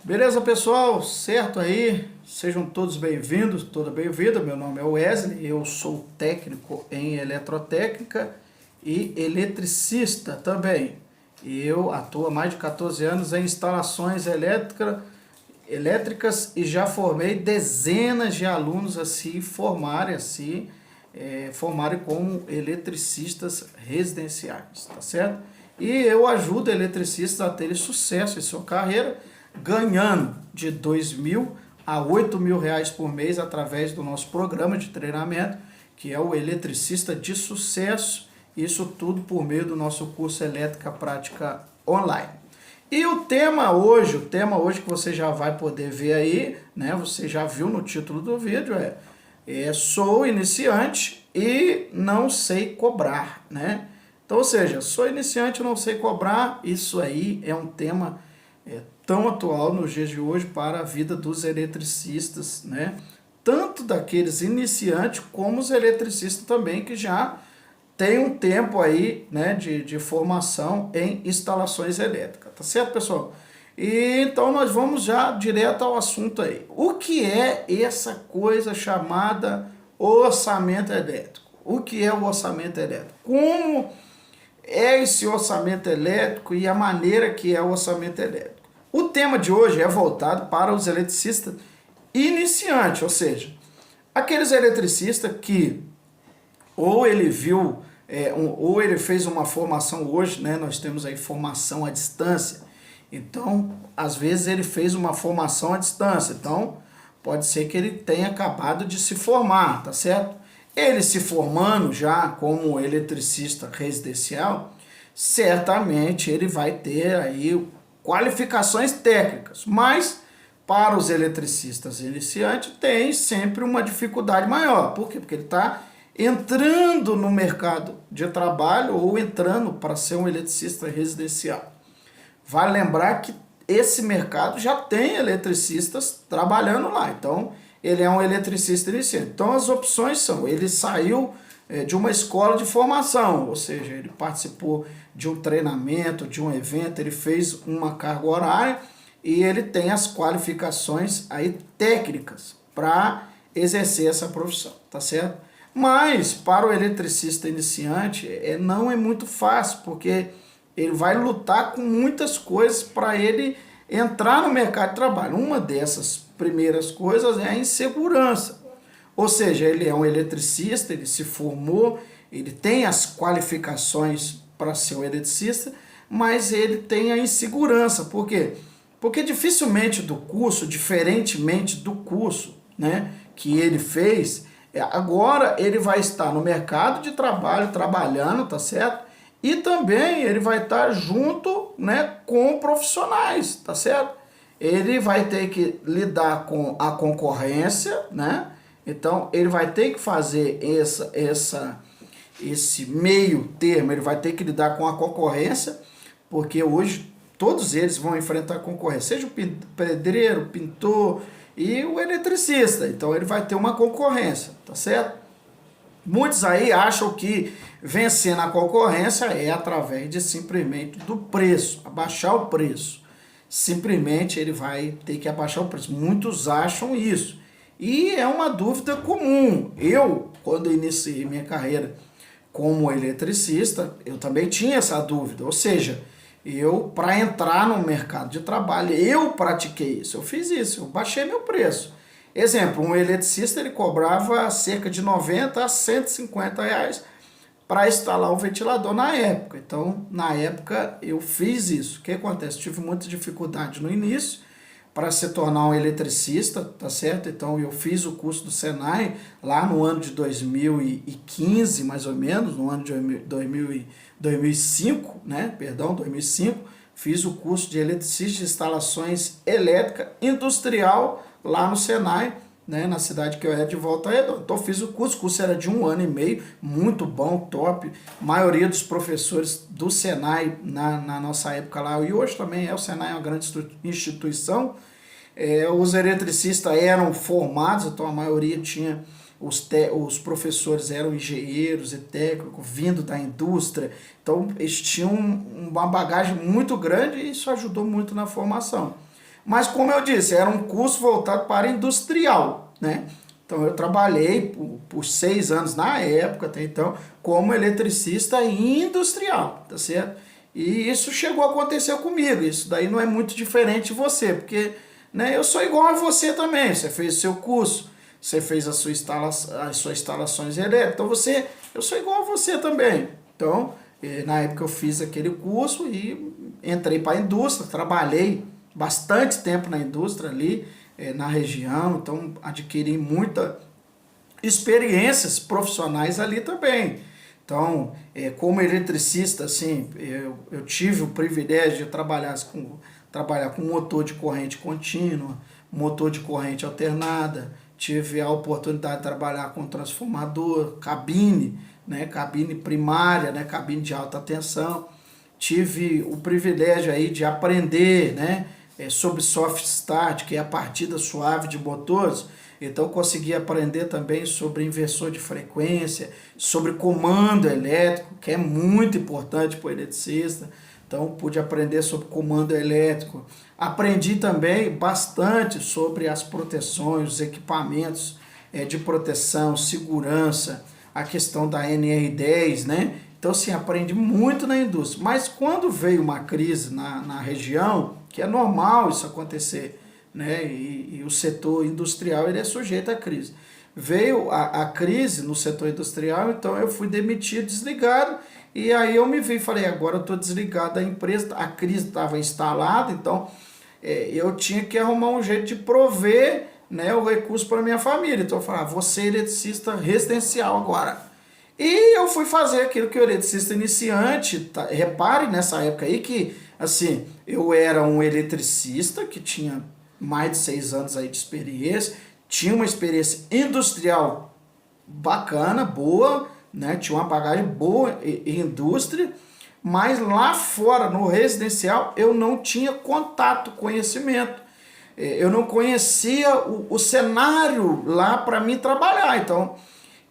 Beleza, pessoal? Certo aí? Sejam todos bem-vindos, toda bem-vinda. Meu nome é Wesley, eu sou técnico em eletrotécnica e eletricista também. Eu atuo há mais de 14 anos em instalações elétricas e já formei dezenas de alunos formarem como eletricistas residenciais, tá certo? E eu ajudo eletricistas a terem sucesso em sua carreira, ganhando de 2.000 a 8.000 reais por mês através do nosso programa de treinamento, que é o Eletricista de Sucesso, isso tudo por meio do nosso curso Elétrica Prática Online. E o tema hoje que você já vai poder ver aí, né? Você já viu no título do vídeo, sou iniciante e não sei cobrar, né? Então, ou seja, sou iniciante e não sei cobrar, isso aí é um tema tão atual nos dias de hoje para a vida dos eletricistas, né? Tanto daqueles iniciantes como os eletricistas também que já tem um tempo aí, né, de formação em instalações elétricas, tá certo, pessoal? E então nós vamos já direto ao assunto aí. O que é essa coisa chamada orçamento elétrico? O que é o orçamento elétrico? Como é esse orçamento elétrico e a maneira que é o orçamento elétrico? O tema de hoje é voltado para os eletricistas iniciantes, ou seja, aqueles eletricistas que ou ele viu, ou ele fez uma formação hoje, né? Nós temos aí formação à distância. Então, às vezes ele fez uma formação à distância. Então, pode ser que ele tenha acabado de se formar, tá certo? Ele se formando já como eletricista residencial, certamente ele vai ter aí qualificações técnicas, mas para os eletricistas iniciantes tem sempre uma dificuldade maior. Por quê? Porque ele está entrando no mercado de trabalho ou entrando para ser um eletricista residencial. Vale lembrar que esse mercado já tem eletricistas trabalhando lá, então ele é um eletricista iniciante. Então as opções são, ele saiu de uma escola de formação, ou seja, ele participou de um treinamento, de um evento, ele fez uma carga horária e ele tem as qualificações aí técnicas para exercer essa profissão, tá certo? Mas para o eletricista iniciante não é muito fácil, porque ele vai lutar com muitas coisas para ele entrar no mercado de trabalho. Uma dessas primeiras coisas é a insegurança. Ou seja, ele é um eletricista, ele se formou, ele tem as qualificações para ser um eletricista, mas ele tem a insegurança. Por quê? Porque dificilmente diferentemente do curso, né, que ele fez, agora ele vai estar no mercado de trabalho, trabalhando, tá certo? E também ele vai estar junto, né, com profissionais, tá certo? Ele vai ter que lidar com a concorrência, né? Então, ele vai ter que fazer esse meio termo, ele vai ter que lidar com a concorrência, porque hoje todos eles vão enfrentar concorrência, seja o pedreiro, o pintor e o eletricista. Então, ele vai ter uma concorrência, tá certo? Muitos aí acham que vencer na concorrência é através de simplesmente do preço, abaixar o preço. Simplesmente ele vai ter que abaixar o preço. Muitos acham isso. E é uma dúvida comum. Eu, quando iniciei minha carreira como eletricista, eu também tinha essa dúvida. Ou seja, para entrar no mercado de trabalho, eu pratiquei isso. Eu fiz isso, eu baixei meu preço. Exemplo, um eletricista ele cobrava cerca de 90 a 150 reais para instalar o ventilador na época. Então, na época, eu fiz isso. O que acontece? Tive muita dificuldade no início para se tornar um eletricista, tá certo? Então, eu fiz o curso do Senai lá no ano de 2015, mais ou menos, no ano de 2005, né? Perdão, 2005. Fiz o curso de eletricista de instalações elétrica industrial lá no Senai, né, na cidade que eu era de Volta Redonda. Então fiz o curso era de 1 ano e meio, muito bom, top. A maioria dos professores do Senai na nossa época lá, e hoje também o Senai é uma grande instituição, os eletricistas eram formados, então a maioria tinha, os professores eram engenheiros e técnicos, vindo da indústria, então eles tinham uma bagagem muito grande e isso ajudou muito na formação. Mas, como eu disse, era um curso voltado para industrial, né? Então, eu trabalhei por 6 anos na época, até então, como eletricista industrial, tá certo? E isso chegou a acontecer comigo. Isso daí não é muito diferente de você, porque, né, eu sou igual a você também. Você fez o seu curso, você fez as suas instalações elétricas, então eu sou igual a você também. Então, na época eu fiz aquele curso e entrei para a indústria, trabalhei bastante tempo na indústria ali, na região, então adquiri muitas experiências profissionais ali também. Então, como eletricista, assim, eu tive o privilégio de trabalhar com motor de corrente contínua, motor de corrente alternada, tive a oportunidade de trabalhar com transformador, cabine, né, cabine primária, né, cabine de alta tensão. Tive o privilégio aí de aprender, né, sobre soft start, que é a partida suave de motores. Então consegui aprender também sobre inversor de frequência, sobre comando elétrico, que é muito importante para o eletricista. Então pude aprender sobre comando elétrico. Aprendi também bastante sobre as proteções, os equipamentos de proteção, segurança, a questão da NR10, né? Então, assim, aprendi muito na indústria. Mas quando veio uma crise na região, que é normal isso acontecer, né? E o setor industrial ele é sujeito à crise. Veio a crise no setor industrial, então eu fui demitido, desligado, e aí eu me vi e falei, agora eu estou desligado da empresa, a crise estava instalada, então eu tinha que arrumar um jeito de prover, né, o recurso para minha família. Então eu falei, vou ser eletricista residencial agora. E eu fui fazer aquilo que o eletricista iniciante, tá? Repare nessa época aí que, assim, eu era um eletricista que tinha mais de 6 anos aí de experiência, tinha uma experiência industrial bacana, boa, né? Tinha uma bagagem boa em indústria, mas lá fora, no residencial, eu não tinha contato, conhecimento. Eu não conhecia o cenário lá para mim trabalhar, então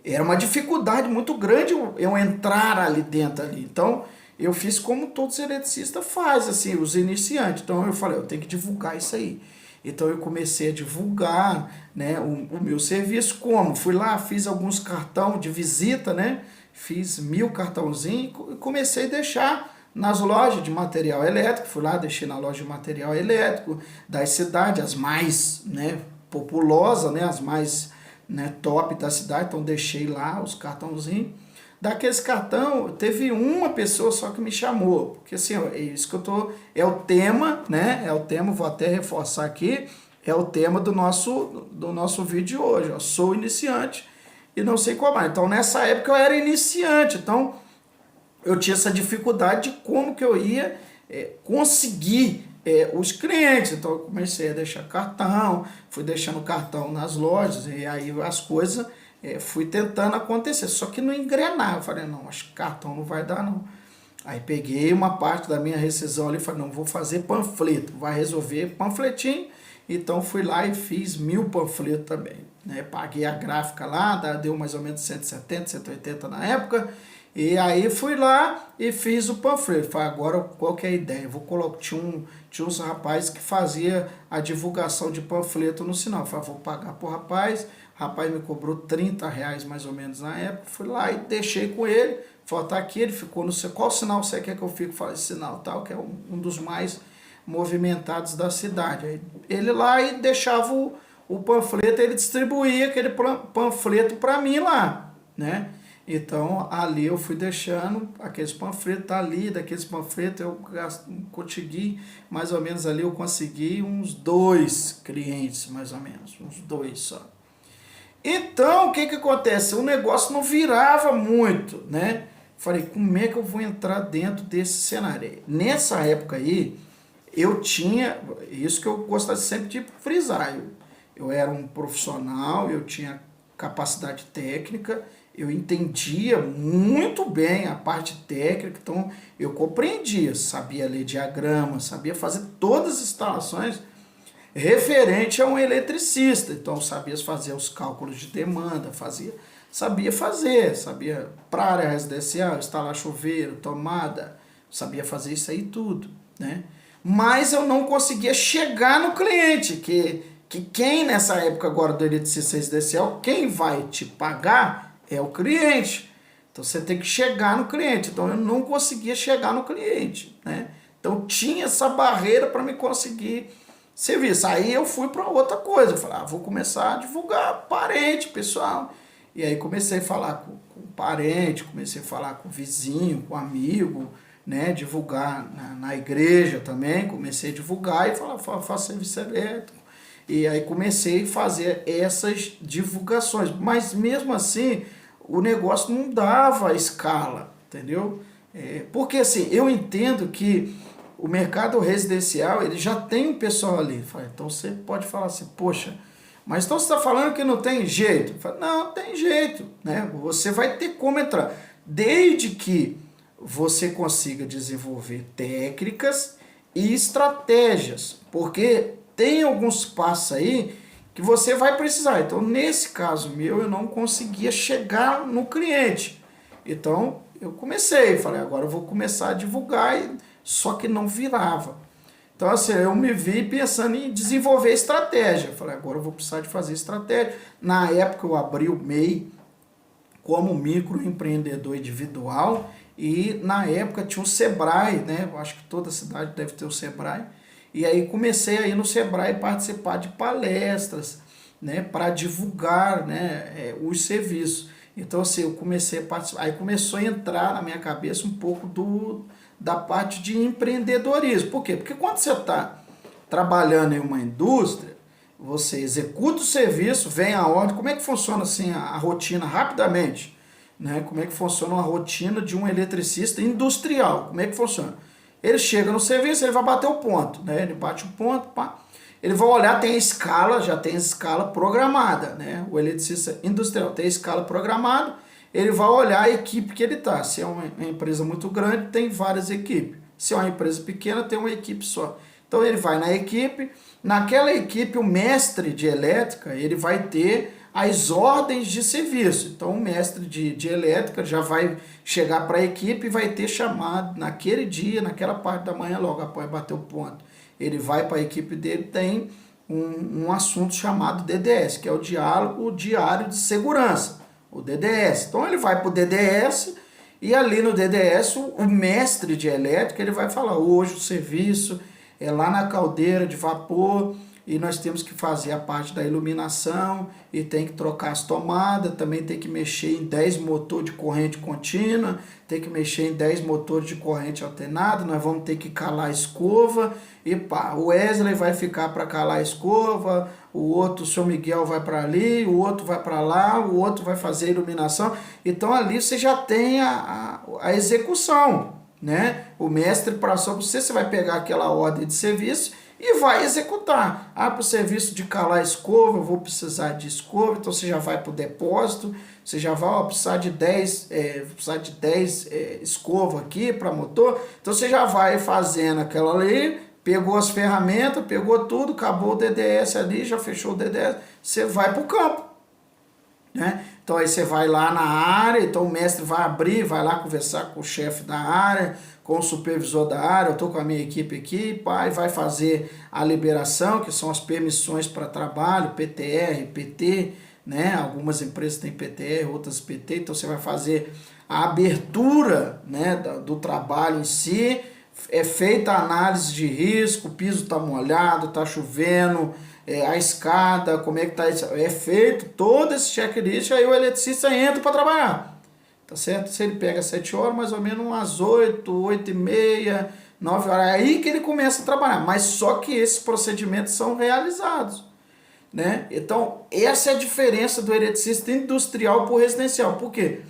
era uma dificuldade muito grande eu entrar ali dentro ali. Então, eu fiz como todos os eletricistas fazem, assim, os iniciantes. Então, eu falei, eu tenho que divulgar isso aí. Então, eu comecei a divulgar, né, o meu serviço. Como? Fui lá, fiz alguns cartão de visita, né? Fiz 1000 cartãozinhos e comecei a deixar nas lojas de material elétrico. Fui lá, deixei na loja de material elétrico das cidades, as mais, né, populosas, né, as mais, né, top da cidade, então deixei lá os cartãozinhos. Daqueles cartão, teve uma pessoa só que me chamou, porque assim, é isso que eu tô, é o tema, né, é o tema, vou até reforçar aqui, é o tema do nosso vídeo de hoje, ó, sou iniciante e não sei como mais. Então nessa época eu era iniciante, então eu tinha essa dificuldade de como que eu ia conseguir os clientes. Então eu comecei a deixar cartão, fui deixando cartão nas lojas, e aí as coisas fui tentando acontecer, só que não engrenar. Eu falei, não, acho que cartão não vai dar não. Aí peguei uma parte da minha rescisão ali e falei, não, vou fazer panfleto, vai resolver panfletinho. Então fui lá e fiz 1000 panfletos também, né? Paguei a gráfica lá, deu mais ou menos 170, 180 na época. E aí fui lá e fiz o panfleto. Falei, agora qual que é a ideia? Vou colocar, tinha uns rapazes que fazia a divulgação de panfleto no sinal. Falei, vou pagar pro rapaz. O rapaz me cobrou R$ 30 mais ou menos na época. Fui lá e deixei com ele. Falei, tá aqui, ele ficou no seu. Qual sinal você quer que eu fique? Falei, esse sinal tal, que é um dos mais movimentados da cidade. Aí ele lá e deixava o panfleto, ele distribuía aquele panfleto para mim lá, né? Então, ali eu fui deixando aqueles panfletos, tá ali, daqueles panfletos eu consegui, mais ou menos ali eu consegui uns 2 clientes, mais ou menos, uns 2 só. Então, o que que acontece? O negócio não virava muito, né? Falei, como é que eu vou entrar dentro desse cenário? Nessa época aí, eu tinha, isso que eu gostaria sempre de frisar, eu era um profissional, eu tinha capacidade técnica, eu entendia muito bem a parte técnica, então eu compreendia, sabia ler diagrama, sabia fazer todas as instalações referente a um eletricista, então sabia fazer os cálculos de demanda, sabia para área residencial, instalar chuveiro, tomada, sabia fazer isso aí tudo, né? mas eu não conseguia chegar no cliente, que quem nessa época agora do eletricista residencial, quem vai te pagar é o cliente. Então você tem que chegar no cliente. Então eu não conseguia chegar no cliente, né? Então tinha essa barreira para me conseguir serviço. Aí eu fui para outra coisa. Eu falei, vou começar a divulgar parente, pessoal. E aí comecei a falar com parente, comecei a falar com vizinho, com amigo, né? Divulgar na igreja também. Comecei a divulgar e falar, faço serviço elétrico. E aí comecei a fazer essas divulgações. Mas mesmo assim, o negócio não dava escala, entendeu? Porque assim, eu entendo que o mercado residencial, ele já tem um pessoal ali. Então você pode falar assim, poxa, mas então você está falando que não tem jeito? Não, tem jeito, né? Você vai ter como entrar, desde que você consiga desenvolver técnicas e estratégias, porque tem alguns passos aí que você vai precisar. Então, nesse caso meu, eu não conseguia chegar no cliente. Então, eu falei, agora eu vou começar a divulgar, só que não virava. Então, assim, eu me vi pensando em desenvolver estratégia. Eu falei, agora eu vou precisar de fazer estratégia. Na época, eu abri o MEI como microempreendedor individual e, na época, tinha o Sebrae, né? Eu acho que toda cidade deve ter o Sebrae. E aí comecei a ir no Sebrae participar de palestras, né, para divulgar, né, os serviços. Então, assim, eu comecei a participar. Aí começou a entrar na minha cabeça um pouco da parte de empreendedorismo. Por quê? Porque quando você está trabalhando em uma indústria, você executa o serviço, vem a ordem. Como é que funciona assim a rotina rapidamente? Né? Como é que funciona uma rotina de um eletricista industrial? Como é que funciona? Ele chega no serviço, ele vai bater o ponto, né? Ele bate o ponto, pá. Ele vai olhar, tem a escala, já tem a escala programada, né? O eletricista industrial tem a escala programada, ele vai olhar a equipe que ele está. Se é uma empresa muito grande, tem várias equipes. Se é uma empresa pequena, tem uma equipe só. Então ele vai na equipe, naquela equipe o mestre de elétrica, ele vai ter as ordens de serviço. Então o mestre de elétrica já vai chegar para a equipe e vai ter chamado naquele dia, naquela parte da manhã, logo após bater o ponto. Ele vai para a equipe dele, tem um assunto chamado DDS, que é o Diário de Segurança, o DDS. Então ele vai para o DDS e ali no DDS o mestre de elétrica ele vai falar, hoje o serviço é lá na caldeira de vapor, e nós temos que fazer a parte da iluminação, e tem que trocar as tomadas, também tem que mexer em 10 motores de corrente contínua, tem que mexer em 10 motores de corrente alternada, nós vamos ter que calar a escova, e pá, o Wesley vai ficar para calar a escova, o outro, o seu Miguel vai para ali, o outro vai para lá, o outro vai fazer a iluminação. Então ali você já tem a execução, né? O mestre passou para você, você vai pegar aquela ordem de serviço e vai executar. Para o serviço de calar a escova, eu vou precisar de escova, então você já vai para o depósito, você já vai precisar de 10, escova aqui para motor, então você já vai fazendo aquela ali, pegou as ferramentas, pegou tudo, acabou o DDS ali, já fechou o DDS, você vai para o campo, né? Então aí você vai lá na área, então o mestre vai abrir, vai lá conversar com o chefe da área, com o supervisor da área, eu estou com a minha equipe aqui, pai, vai fazer a liberação, que são as permissões para trabalho, PTR, PT, né? Algumas empresas têm PTR, outras PT, então você vai fazer a abertura, né, do trabalho em si, é feita a análise de risco, o piso está molhado, está chovendo, a escada, como é que está isso, é feito todo esse checklist, aí o eletricista entra para trabalhar. Tá certo? Se ele pega 7 horas, mais ou menos umas 8, 8 e meia, 9 horas, é aí que ele começa a trabalhar. Mas só que esses procedimentos são realizados, né? Então, essa é a diferença do eletricista industrial para o residencial. Por quê?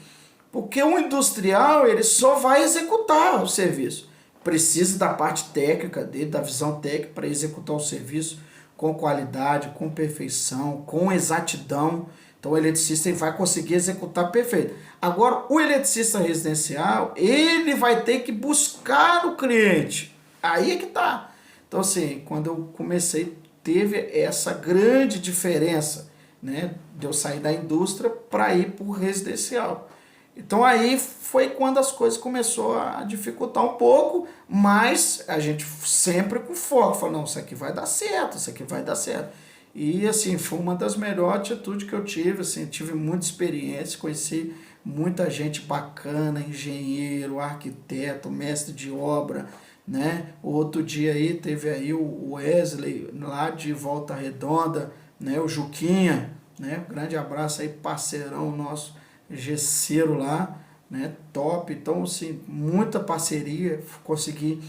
Porque o industrial, ele só vai executar o serviço. Precisa da parte técnica dele, da visão técnica para executar o serviço com qualidade, com perfeição, com exatidão. Então o eletricista ele vai conseguir executar perfeito. Agora, o eletricista residencial, ele vai ter que buscar o cliente. Aí é que tá. Então assim, quando eu comecei, teve essa grande diferença, né, de eu sair da indústria para ir para o residencial. Então aí foi quando as coisas começaram a dificultar um pouco, mas a gente sempre com foco, falou, não, isso aqui vai dar certo, isso aqui vai dar certo. E assim, foi uma das melhores atitudes que eu tive, assim, tive muita experiência, conheci muita gente bacana, engenheiro, arquiteto, mestre de obra, né? Outro dia aí teve aí o Wesley lá de Volta Redonda, né? O Juquinha, né? Um grande abraço aí, parceirão nosso, gesseiro lá, né? Top. Então, assim, muita parceria, consegui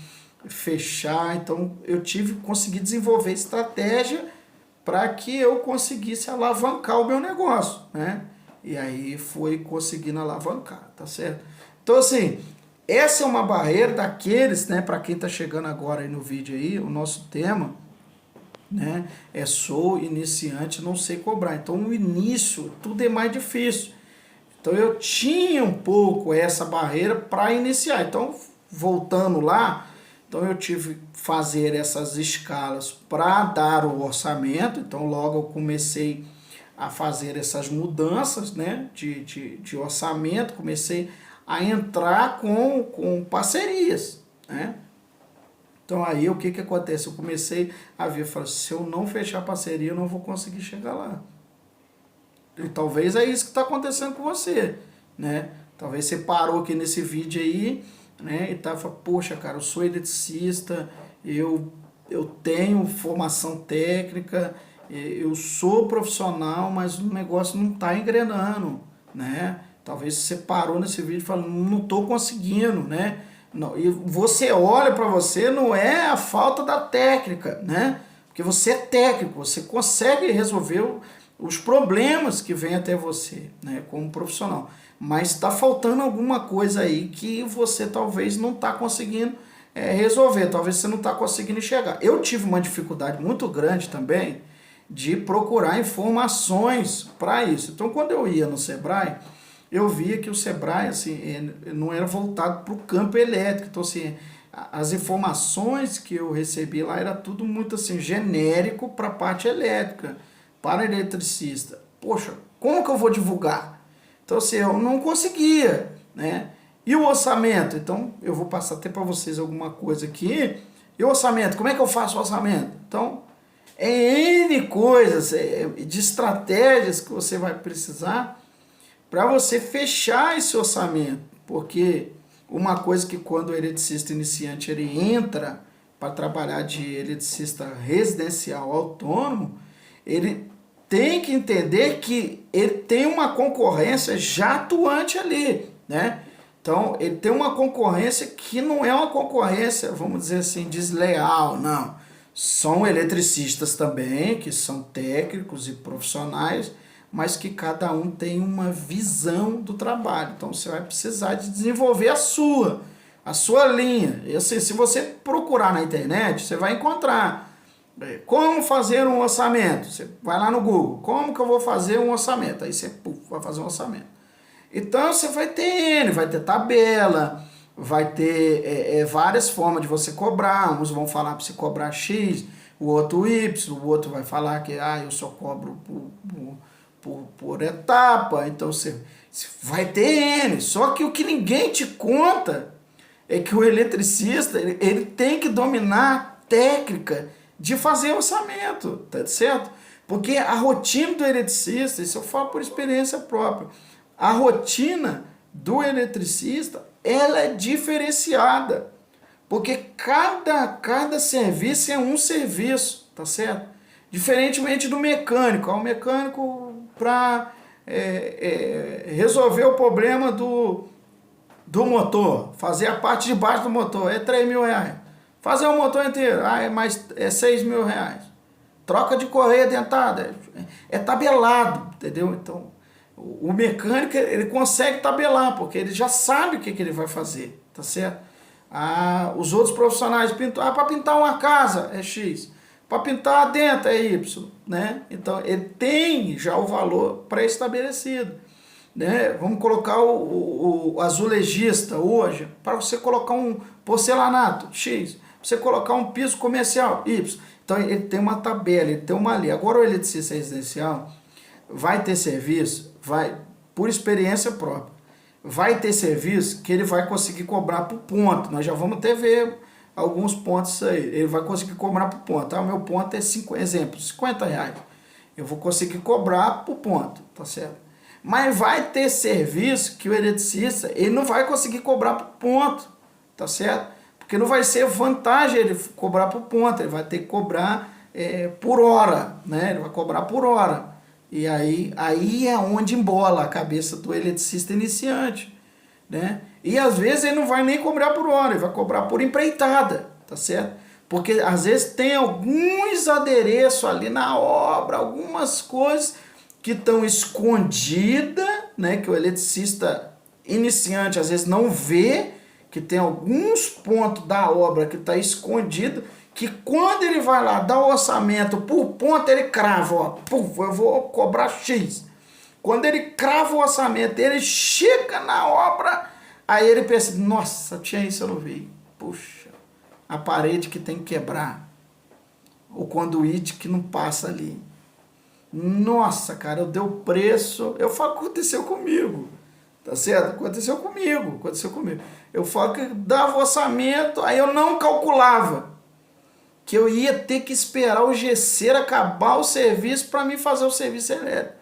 fechar. Então, consegui desenvolver estratégia para que eu conseguisse alavancar o meu negócio, né? E aí foi conseguindo alavancar, tá certo? Então, assim, essa é uma barreira daqueles, né? Para quem tá chegando agora aí no vídeo aí, o nosso tema, né? É sou iniciante, não sei cobrar. Então, no início, tudo é mais difícil. Então eu tinha um pouco essa barreira para iniciar. Então, voltando lá, então eu tive que fazer essas escalas para dar o orçamento. Então logo eu comecei a fazer essas mudanças, né, de orçamento, comecei a entrar com parcerias, né? Então aí o que que acontece? Eu comecei a ver, falei, se eu não fechar parceria, eu não vou conseguir chegar lá. E talvez é isso que está acontecendo com você, né? Talvez você parou aqui nesse vídeo aí, né? E tá falando, poxa, cara, eu sou eletricista, eu tenho formação técnica, eu sou profissional, mas o negócio não está engrenando, né? Talvez você parou nesse vídeo e falou, não estou conseguindo, né? Não, e você olha para você, não é a falta da técnica, né? Porque você é técnico, você consegue resolver os problemas que vêm até você, né, como profissional. Mas está faltando alguma coisa aí que você talvez não está conseguindo resolver, talvez você não está conseguindo enxergar. Eu tive uma dificuldade muito grande também de procurar informações para isso. Então, quando eu ia no Sebrae, eu via que o Sebrae assim, não era voltado para o campo elétrico. Então, assim, as informações que eu recebi lá era tudo muito assim, genérico para a parte elétrica, para eletricista. Poxa, como que eu vou divulgar? Então, assim, eu não conseguia, né? E o orçamento? Então, eu vou passar até para vocês alguma coisa aqui. E o orçamento? Como é que eu faço o orçamento? Então, é N coisas, de estratégias que você vai precisar para você fechar esse orçamento. Porque uma coisa que quando o eletricista iniciante ele entra para trabalhar de eletricista residencial autônomo, ele tem que entender que ele tem uma concorrência já atuante ali, né? Então, ele tem uma concorrência que não é uma concorrência, vamos dizer assim, desleal, não. São eletricistas também, que são técnicos e profissionais, mas que cada um tem uma visão do trabalho. Então, você vai precisar de desenvolver a sua linha. E assim, se você procurar na internet, você vai encontrar. Como fazer um orçamento? Você vai lá no Google, como que eu vou fazer um orçamento? Aí você vai fazer um orçamento. Então você vai ter N, vai ter tabela, vai ter várias formas de você cobrar. Uns vão falar para você cobrar X, o outro Y, o outro vai falar que eu só cobro por etapa. Então você vai ter N. Só que o que ninguém te conta é que o eletricista ele tem que dominar a técnica de fazer orçamento, tá certo? Porque a rotina do eletricista, isso eu falo por experiência própria, a rotina do eletricista, ela é diferenciada, porque cada serviço é um serviço, tá certo? Diferentemente do mecânico, o mecânico para resolver o problema do motor, fazer a parte de baixo do motor, é R$3.000. Fazer o motor inteiro, é 6 mil reais. Troca de correia dentada, é tabelado, entendeu? Então, o mecânico, ele consegue tabelar, porque ele já sabe o que ele vai fazer, tá certo? Os outros profissionais pintam, para pintar uma casa é X, para pintar dentro é Y, né? Então, ele tem já o valor pré-estabelecido, né? Vamos colocar o azulejista hoje, para você colocar um porcelanato X, você colocar um piso comercial, Y. Então, ele tem uma tabela, ele tem uma linha. Agora, o eletricista residencial vai ter serviço, vai, por experiência própria, vai ter serviço que ele vai conseguir cobrar por ponto. Nós já vamos até ver alguns pontos aí. Ele vai conseguir cobrar por ponto. O meu ponto é, exemplo, R$50. Eu vou conseguir cobrar por ponto, tá certo? Mas vai ter serviço que o eletricista, ele não vai conseguir cobrar por ponto, tá certo? Porque não vai ser vantagem ele cobrar por ponto, ele vai ter que cobrar por hora, né? Ele vai cobrar por hora. E aí é onde embola a cabeça do eletricista iniciante, né? E às vezes ele não vai nem cobrar por hora, ele vai cobrar por empreitada, tá certo? Porque às vezes tem alguns adereços ali na obra, algumas coisas que estão escondidas, né? Que o eletricista iniciante às vezes não vê, que tem alguns pontos da obra que está escondido, que quando ele vai lá dar o orçamento por ponto, ele crava, ó, puf, eu vou cobrar X. Quando ele crava o orçamento, ele chega na obra, aí ele pensa, nossa, tinha isso, eu não vi. Puxa, a parede que tem que quebrar, o conduíte que não passa ali. Nossa, cara, eu dei o preço, eu falo, aconteceu comigo. Tá certo? Aconteceu comigo. Eu falo que dava orçamento, aí eu não calculava que eu ia ter que esperar o gesseiro acabar o serviço para mim fazer o serviço elétrico.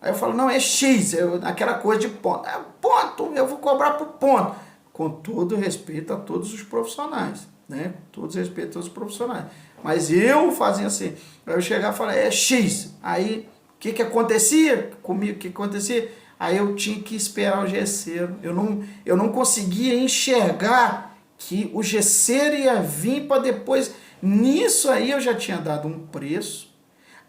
Aí eu falo, não, é X, aquela coisa de ponto. É ponto, eu vou cobrar por ponto. Com todo respeito a todos os profissionais, né? Com todo respeito a todos os profissionais. Mas eu fazia assim, aí eu chegava e falava, é X. Aí, o que acontecia comigo? O que acontecia? Aí eu tinha que esperar o gesseiro. Eu não conseguia enxergar que o gesseiro ia vir para depois. Nisso aí eu já tinha dado um preço.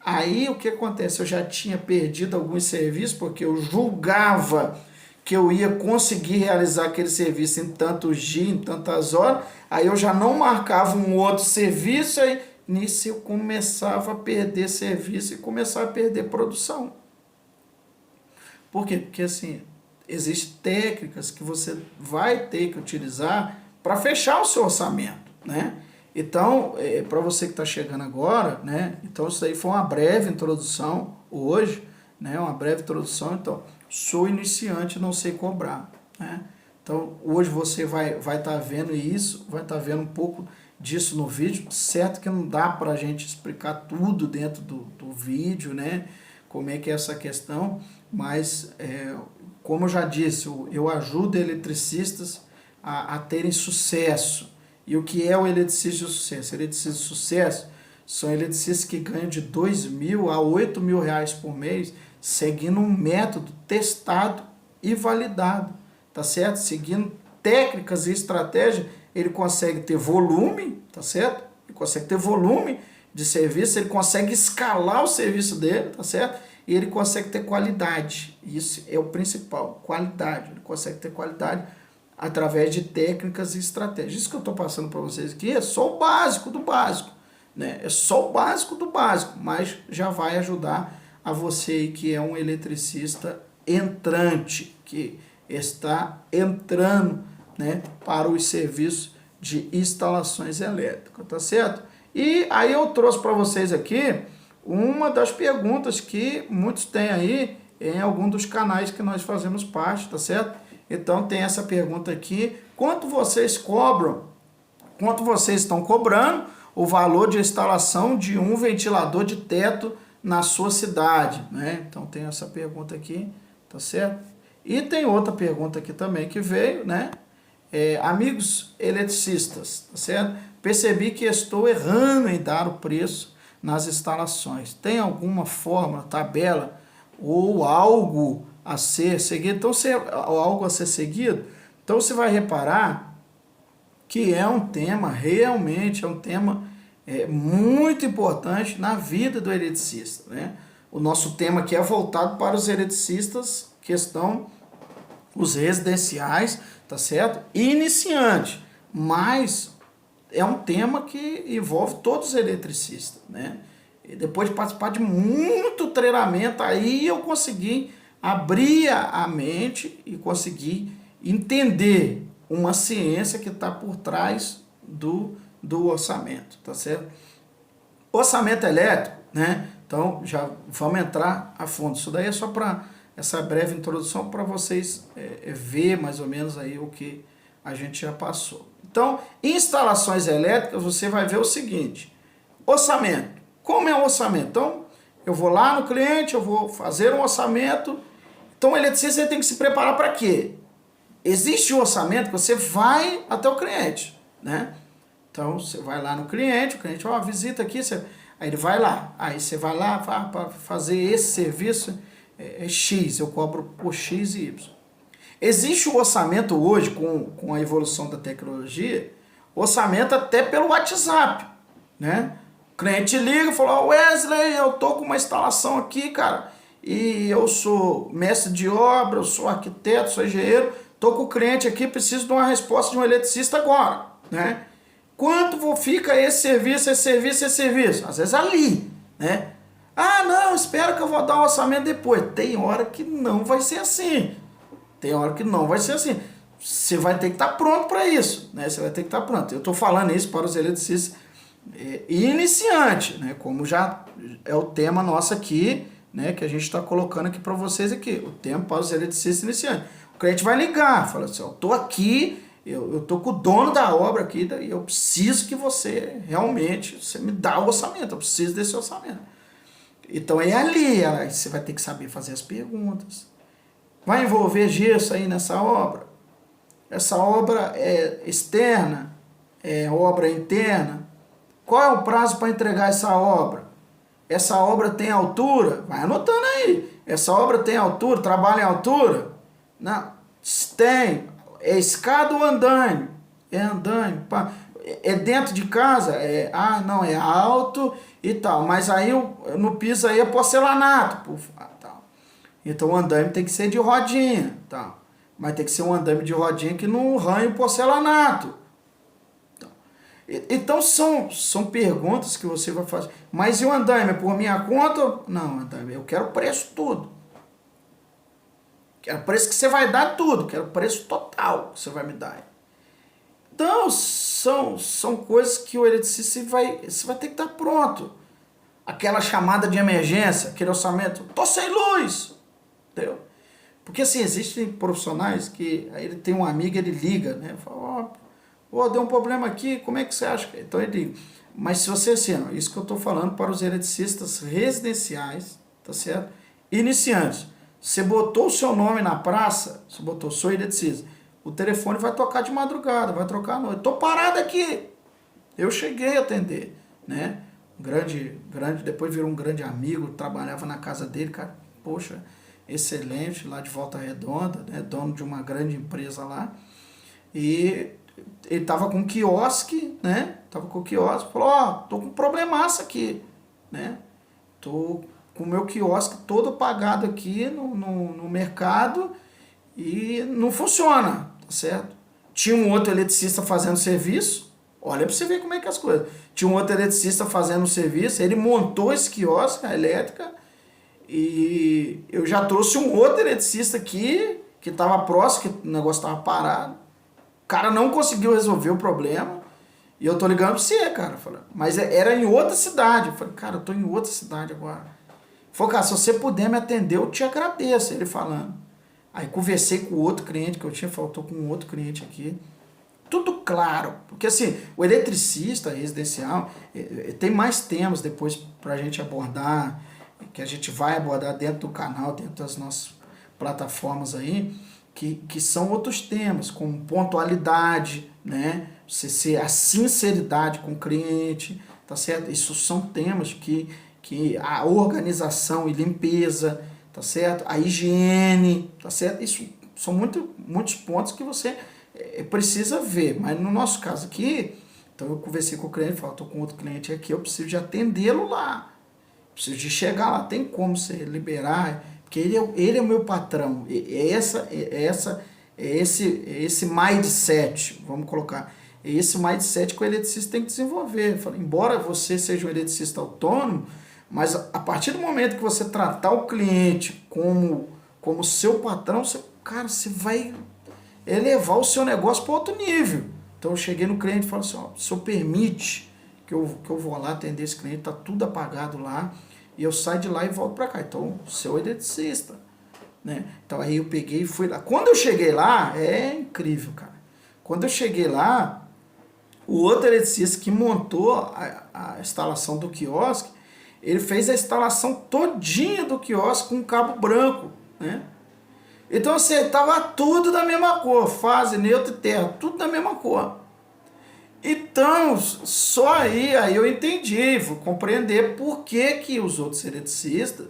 Aí o que acontece? Eu já tinha perdido alguns serviços, porque eu julgava que eu ia conseguir realizar aquele serviço em tantos dias, em tantas horas. Aí eu já não marcava um outro serviço, aí nisso eu começava a perder serviço e começava a perder produção. Por quê? Porque assim, existem técnicas que você vai ter que utilizar para fechar o seu orçamento, né? Então, para você que está chegando agora, né? Então, isso aí foi uma breve introdução hoje, né? Uma breve introdução. Então, sou iniciante, não sei cobrar, né? Então, hoje você vai estar vendo isso, vai estar vendo um pouco disso no vídeo. Certo que não dá para a gente explicar tudo dentro do vídeo, né? Como é que é essa questão, mas, como eu já disse, eu ajudo eletricistas a terem sucesso. E o que é o eletricista de sucesso? Eletricista de sucesso são eletricistas que ganham de R$2.000 a R$8.000 por mês, seguindo um método testado e validado, tá certo? Seguindo técnicas e estratégias, ele consegue ter volume, tá certo? Ele consegue ter volume de serviço, ele consegue escalar o serviço dele, tá certo? E ele consegue ter qualidade. Isso é o principal, qualidade. Ele consegue ter qualidade através de técnicas e estratégias. Isso que eu estou passando para vocês aqui é só o básico do básico, né? É só o básico do básico, mas já vai ajudar a você que é um eletricista entrante, que está entrando, né, para os serviços de instalações elétricas, tá certo? E aí eu trouxe para vocês aqui uma das perguntas que muitos têm aí em algum dos canais que nós fazemos parte, tá certo? Então tem essa pergunta aqui, quanto vocês cobram, quanto vocês estão cobrando o valor de instalação de um ventilador de teto na sua cidade, né? Então tem essa pergunta aqui, tá certo? E tem outra pergunta aqui também que veio, né? Amigos eletricistas, tá certo? Percebi que estou errando em dar o preço nas instalações. Tem alguma fórmula, tabela ou algo a ser seguido? Então, algo a ser seguido, então você vai reparar que é um tema, realmente é um tema muito importante na vida do eletricista, né? O nosso tema aqui é voltado para os eletricistas que estão, os residenciais, tá certo? Iniciante, mas é um tema que envolve todos os eletricistas, né? E depois de participar de muito treinamento, aí eu consegui abrir a mente e consegui entender uma ciência que está por trás do orçamento, tá certo? Orçamento elétrico, né? Então, já vamos entrar a fundo. Isso daí é só para essa breve introdução para vocês ver mais ou menos aí o que a gente já passou. Então, instalações elétricas, você vai ver o seguinte, orçamento. Como é o orçamento? Então, eu vou lá no cliente, eu vou fazer um orçamento. Então, o eletricista tem que se preparar para quê? Existe um orçamento que você vai até o cliente, né? Então, você vai lá no cliente, o cliente, ó, visita aqui, aí ele vai lá. Aí você vai lá para fazer esse serviço, X, eu cobro por X e Y. Existe o orçamento hoje, com a evolução da tecnologia, orçamento até pelo WhatsApp, né? O cliente liga e fala, Wesley, eu tô com uma instalação aqui, cara, e eu sou mestre de obra, eu sou arquiteto, sou engenheiro, tô com o cliente aqui, preciso de uma resposta de um eletricista agora, né? Quanto fica esse serviço, esse serviço, esse serviço? Às vezes ali, né? Ah, não, espera que eu vou dar um orçamento depois. Tem hora que não vai ser assim. Tem hora que não vai ser assim. Você vai ter que estar pronto para isso, né? Você vai ter que estar pronto. Eu estou falando isso para os eletricistas iniciantes, né? Como já é o tema nosso aqui, né? Que a gente está colocando aqui para vocês aqui. O tema para os eletricistas iniciantes. O cliente vai ligar, fala assim, eu estou aqui, eu estou com o dono da obra aqui, e eu preciso que você realmente, você me dá o orçamento, eu preciso desse orçamento. Então é ali, aí você vai ter que saber fazer as perguntas. Vai envolver gesso aí nessa obra? Essa obra é externa? É obra interna? Qual é o prazo para entregar essa obra? Essa obra tem altura? Vai anotando aí. Essa obra tem altura? Trabalha em altura? Não. Tem. É escada ou andaime? É andaime. É dentro de casa? Não, é alto e tal. Mas aí no piso aí é porcelanato. Tal. Então o andaime tem que ser de rodinha. Tal. Mas tem que ser um andaime de rodinha que não ranha o porcelanato. Então são perguntas que você vai fazer. Mas e o andaime? É por minha conta? Não, andaime, eu quero o preço tudo. Quero o preço que você vai dar tudo. Quero o preço total que você vai me dar. Então são coisas que o eletricista você vai ter que estar pronto. Aquela chamada de emergência, aquele orçamento, tô sem luz. Entendeu? Porque assim, existem profissionais que aí ele tem um amigo, ele liga, né? Fala, deu um problema aqui, como é que você acha? Então ele, mas se você, assim, isso que eu estou falando para os eletricistas residenciais, tá certo? Iniciantes, você botou o seu nome na praça, você botou, sou eletricista, o telefone vai tocar de madrugada, vai trocar à noite, tô parado aqui, eu cheguei a atender, né? Grande, depois virou um grande amigo, trabalhava na casa dele, cara, poxa, excelente, lá de Volta Redonda, né? Dono de uma grande empresa lá, e ele tava com um quiosque, né? Tava com o quiosque, falou, tô com um problemaço aqui, né? Tô com o meu quiosque todo apagado aqui no mercado e não funciona, tá certo? Tinha um outro eletricista fazendo serviço, olha pra você ver como é que é as coisas. Tinha um outro eletricista fazendo serviço, ele montou esse quiosque, a elétrica, e eu já trouxe um outro eletricista aqui, que tava próximo, que o negócio tava parado. O cara não conseguiu resolver o problema. E eu tô ligando pra você, cara. Mas era em outra cidade. Eu falei, cara, eu tô em outra cidade agora. Ele falou, cara, se você puder me atender, eu te agradeço. Ele falando. Aí conversei com o outro cliente que eu tinha. Falei, tô com um outro cliente aqui. Tudo claro. Porque assim, o eletricista residencial, tem mais temas depois pra gente abordar, que a gente vai abordar dentro do canal, dentro das nossas plataformas aí, que são outros temas, como pontualidade, né? A sinceridade com o cliente, tá certo? Isso são temas que a organização e limpeza, tá certo? A higiene, tá certo? Isso são muitos pontos que você precisa ver, mas no nosso caso aqui, então eu conversei com o cliente, falei, estou com outro cliente aqui, eu preciso de atendê-lo lá, preciso de chegar lá, tem como você liberar, porque ele é o meu patrão, esse mindset, vamos colocar, esse mindset que o eletricista tem que desenvolver. Eu falei, embora você seja um eletricista autônomo, mas a partir do momento que você tratar o cliente como seu patrão, você vai elevar o seu negócio para outro nível. Então eu cheguei no cliente e falei assim, o senhor permite que eu vou lá atender esse cliente, está tudo apagado lá, e eu saio de lá e volto para cá. Então, seu eletricista, né? Então aí eu peguei e fui lá. Quando eu cheguei lá, é incrível, cara. Quando eu cheguei lá, o outro eletricista que montou a instalação do quiosque, ele fez a instalação todinha do quiosque com cabo branco, né? Então assim, tava tudo da mesma cor, fase, neutro e terra, tudo da mesma cor. Então, só aí eu entendi, vou compreender por que que os outros eletricistas,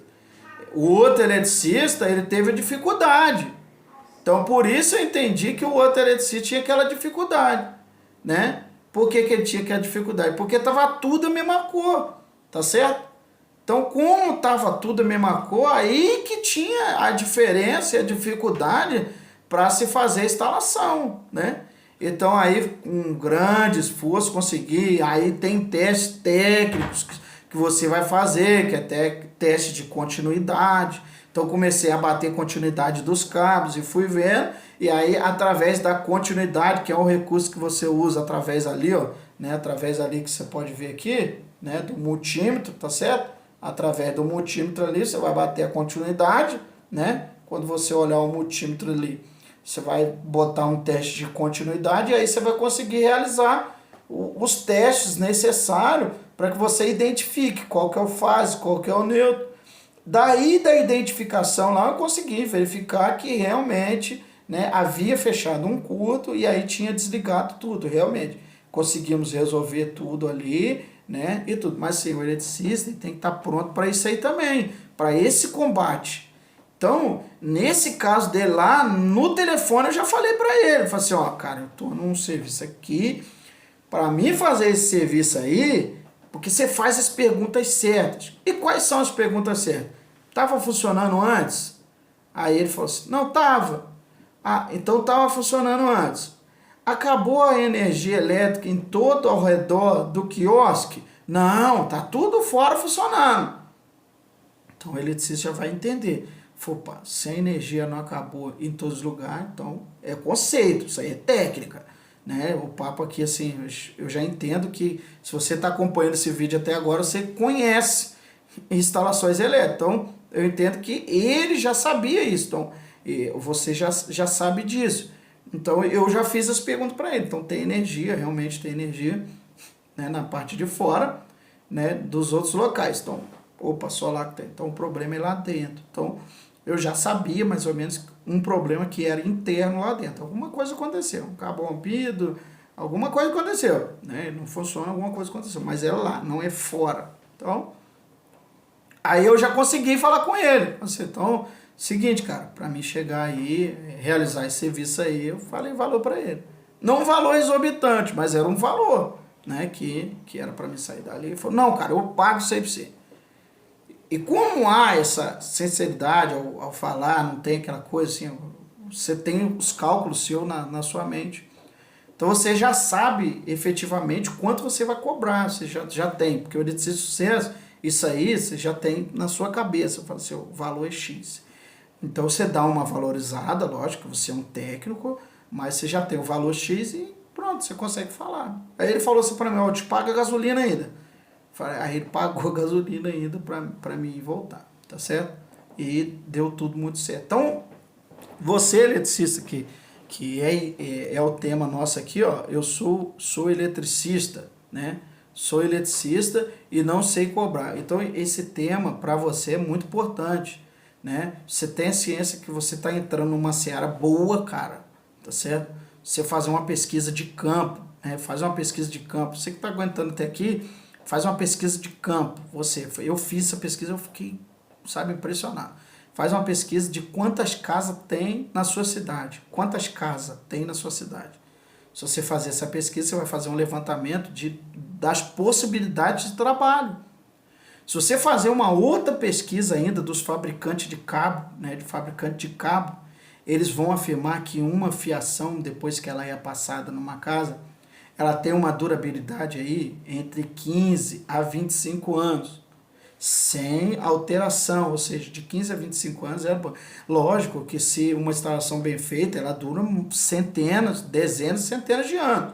o outro eletricista, ele teve dificuldade. Então, por isso eu entendi que o outro eletricista tinha aquela dificuldade, né? Por que que ele tinha aquela dificuldade? Porque estava tudo a mesma cor, tá certo? Então, como estava tudo a mesma cor, aí que tinha a diferença e a dificuldade para se fazer a instalação, né? Então, aí, com um grande esforço, consegui. Aí tem testes técnicos que você vai fazer, que é teste de continuidade. Então, comecei a bater continuidade dos cabos e fui vendo. E aí, através da continuidade, que é um recurso que você usa através ali, ó, né? Através ali que você pode ver aqui, né? Do multímetro, tá certo? Através do multímetro ali, você vai bater a continuidade, né? Quando você olhar o multímetro ali, você vai botar um teste de continuidade e aí você vai conseguir realizar os testes necessários para que você identifique qual que é o fase, qual que é o neutro. Daí da identificação lá eu consegui verificar que realmente, né, havia fechado um curto e aí tinha desligado tudo, realmente. Conseguimos resolver tudo ali, né, e tudo. Mas sim, o eletricista tem que estar pronto para isso aí também, para esse combate. Então, nesse caso dele lá, no telefone eu já falei para ele, falei assim, ó, cara, eu tô num serviço aqui, para mim fazer esse serviço aí, porque você faz as perguntas certas. E quais são as perguntas certas? Tava funcionando antes? Aí ele falou assim, não, tava. Ah, então tava funcionando antes. Acabou a energia elétrica em todo ao redor do quiosque? Não, tá tudo fora funcionando. Então o eletricista já vai entender. Opa, se a energia não acabou em todos os lugares, então é conceito, isso aí é técnica, né? O papo aqui, assim, eu já entendo que se você está acompanhando esse vídeo até agora, você conhece instalações elétricas, então eu entendo que ele já sabia isso, então você já sabe disso. Então eu já fiz as perguntas para ele, então tem energia, realmente tem energia, né, na parte de fora, né, dos outros locais, então, opa, só lá que tem, então o problema é lá dentro, então eu já sabia mais ou menos um problema que era interno lá dentro. Alguma coisa aconteceu, um cabo rompido, alguma coisa aconteceu, né? Não funciona, alguma coisa aconteceu, mas é lá, não é fora. Então, aí eu já consegui falar com ele. Então, seguinte, cara, para mim chegar aí, realizar esse serviço aí, eu falei valor para ele. Não um valor exorbitante, mas era um valor, né? Que era para mim sair dali. Ele falou, não, cara, eu pago isso aí pra você. E como há essa sinceridade ao falar, não tem aquela coisa assim, você tem os cálculos seus na sua mente. Então você já sabe efetivamente quanto você vai cobrar, você já tem, porque o eletricista de sucesso, isso aí você já tem na sua cabeça, fala assim, o valor é X. Então você dá uma valorizada, lógico, você é um técnico, mas você já tem o valor X e pronto, você consegue falar. Aí ele falou assim para mim, ó, eu te pago a gasolina ainda. Aí ele pagou a gasolina ainda para mim voltar, tá certo? E deu tudo muito certo. Então, você eletricista que é o tema nosso aqui, ó, eu sou eletricista, né? Sou eletricista e não sei cobrar. Então, esse tema para você é muito importante, né? Você tem a ciência que você está entrando numa seara boa, cara, tá certo? Você fazer uma pesquisa de campo, né? Faz uma pesquisa de campo. Você que está aguentando até aqui, faz uma pesquisa de campo, eu fiz essa pesquisa, eu fiquei, sabe, impressionado. Faz uma pesquisa de quantas casas tem na sua cidade. Quantas casas tem na sua cidade. Se você fazer essa pesquisa, você vai fazer um levantamento das possibilidades de trabalho. Se você fazer uma outra pesquisa ainda dos fabricantes de cabo, né, de fabricante de cabo, eles vão afirmar que uma fiação, depois que ela é passada numa casa, ela tem uma durabilidade aí entre 15 a 25 anos, sem alteração, ou seja, de 15 a 25 anos, lógico que se uma instalação bem feita, ela dura centenas, dezenas, centenas de anos.